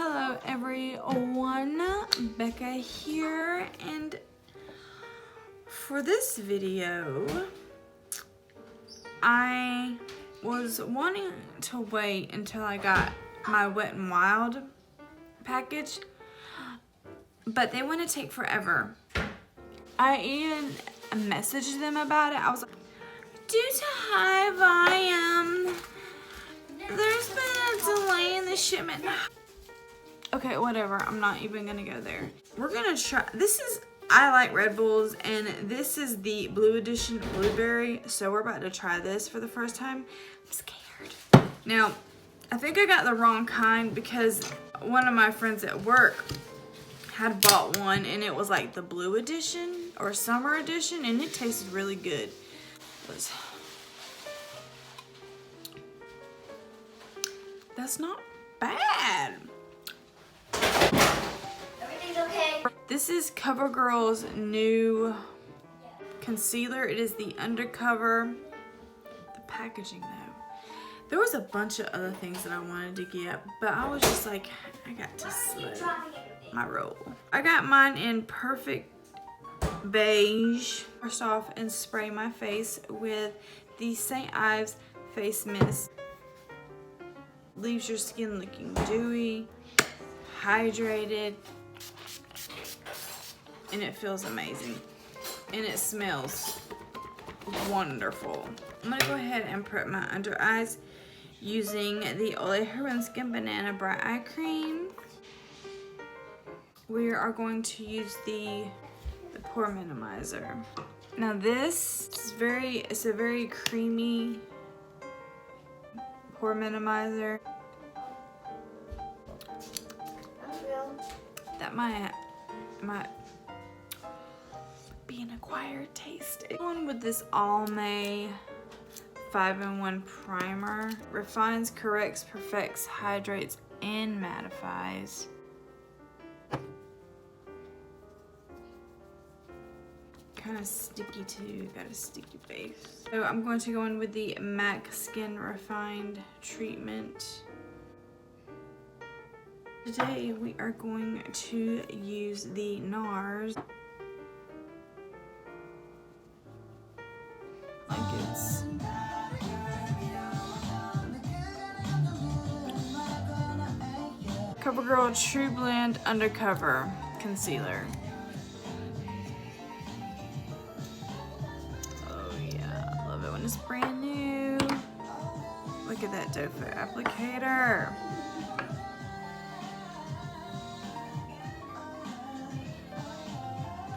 Hello everyone, Becca here, and for this video, I was wanting to wait until I got my Wet n Wild package, but they want to take forever. I even messaged them about it. I was like, due to high volume, there's been a delay in the shipment. Okay, whatever. I'm not even gonna go there. We're gonna try. This is, I like Red Bulls, and this is the Blue Edition Blueberry. So we're about to try this for the first time. I'm scared. Now, I think I got the wrong kind because one of my friends at work had bought one, and it was like the Blue Edition or Summer Edition, and it tasted really good. That's not bad. Everything's okay. This is COVERGIRL's new concealer. It is the Undercover. The packaging though. There was a bunch of other things that I wanted to get, but I was just like, I got to slow my roll. I got mine in Perfect Beige. First off, and spray my face with the St. Ives Face Mist. Leaves your skin looking dewy, hydrated, and it feels amazing. And it smells wonderful. I'm gonna go ahead and prep my under eyes using the Ole Henriksen Banana Bright Eye Cream. We are going to use the pore minimizer. Now this is it's a very creamy pore minimizer. That might be an acquired taste. Going with this Almay 5-in-1 primer. Refines, corrects, perfects, hydrates, and mattifies. Kind of sticky too, got a sticky base. So I'm going to go in with the MAC Skin Refined Treatment. Today we are going to use the NARS. Like it's COVERGIRL Trublend Undercover Concealer. It's brand new. Look at that doe foot applicator.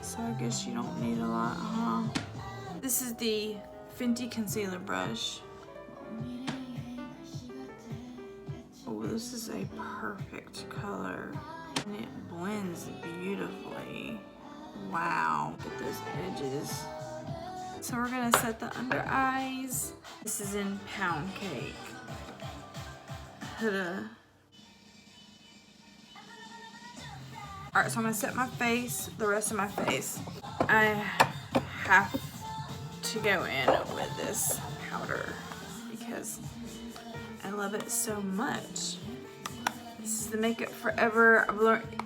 So I guess you don't need a lot, huh? This is the Fenty concealer brush. Oh, this is a perfect color. And it blends beautifully. Wow, look at those edges. So we're gonna set the under eyes. This is in Pound Cake. Alright, so I'm gonna set my face, the rest of my face. I have to go in with this powder because I love it so much. This is the Makeup Forever.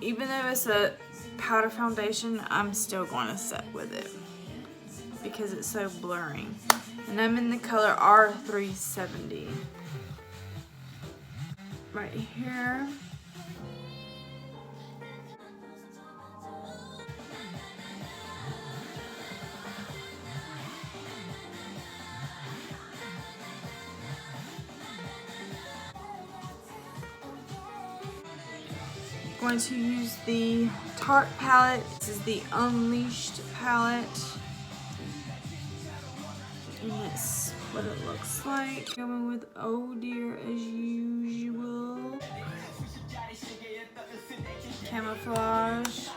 Even though it's a powder foundation, I'm still going to set with it because it's so blurring. And I'm in the color R370. Right here. Going to use the Tarte palette. This is the Unleashed palette. And that's what it looks like. Going with Oh Dear as usual. Camouflage.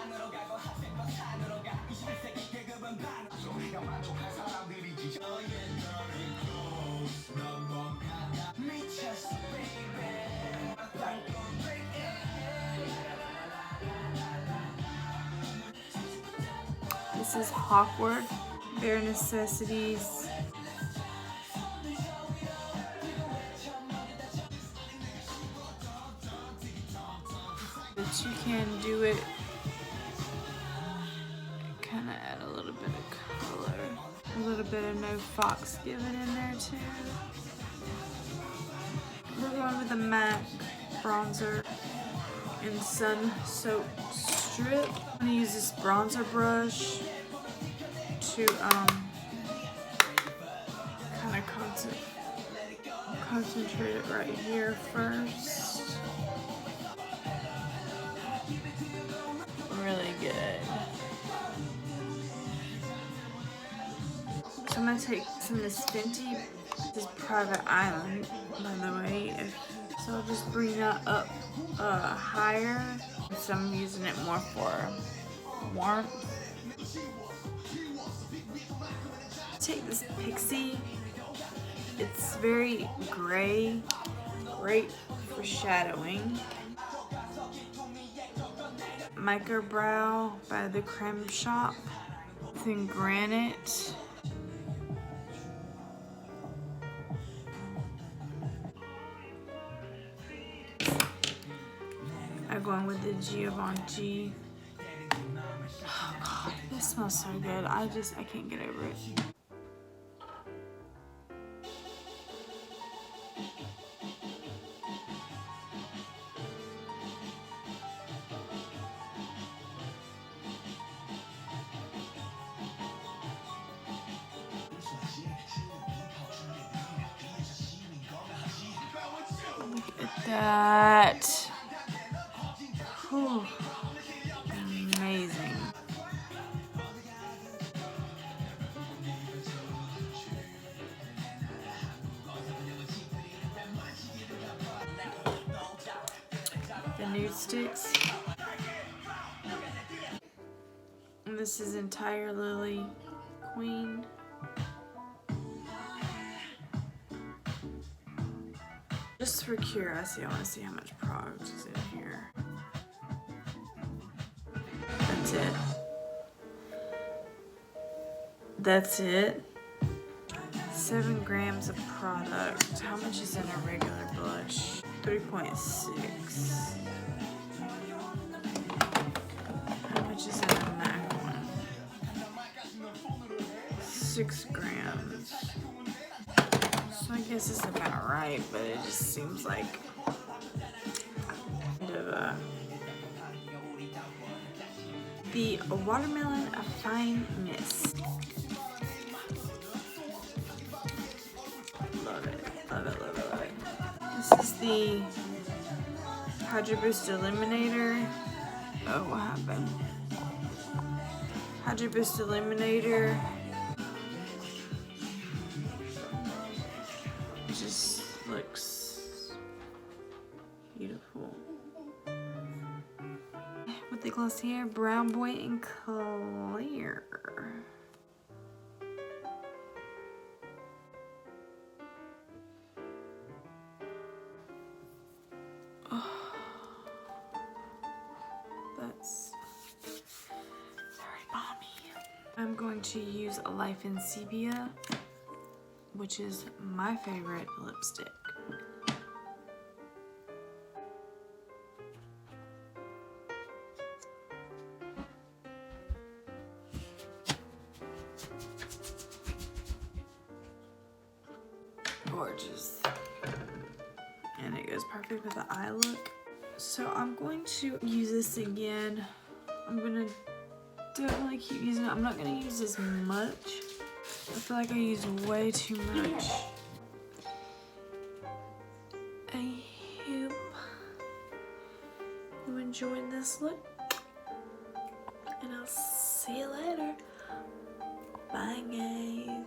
This is Hawkwork, Bare Necessities. but you can do it, kind of add a little bit of color. A little bit of No Fox given in there too. We're going with a MAC bronzer in Sun Soap Strip. I'm gonna use this bronzer brush to kind of concentrate it right here first. Really good. So I'm gonna take some of this Fenty. This is Private Island, by the way. So I'll just bring that up higher. So I'm using it more for warmth. Take this Pixie. It's very gray, great for shadowing. Micro Brow by the Creme Shop. It's in Granite. I'm going with the Givenchy. Oh God, this smells so good. I can't get over it. Look at that. Whew. Amazing. The nude sticks. And this is Entire Lily Queen. Just for curiosity, I want to see how much product is in here. That's it. That's it. 7 grams of product. How much is in a regular blush? 3.6. How much is in a MAC one? 6 grams. So I guess it's about right, but it just seems like kind of a... The Watermelon A Fine Mist. Love it, love it, love it, love it. This is the Hydro Boost Illuminator. Oh, what happened? Hydro Boost Illuminator. Just looks beautiful. With the Glossier Brown Boy in Clear. Oh, that's very balmy. I'm going to use a Life in Sepia, which is my favorite lipstick. Gorgeous. And it goes perfect with the eye look. So I'm going to use this again. I'm gonna definitely keep using it. I'm not gonna use as much. I feel like I used way too much. I hope you enjoyed this look. And I'll see you later. Bye, guys.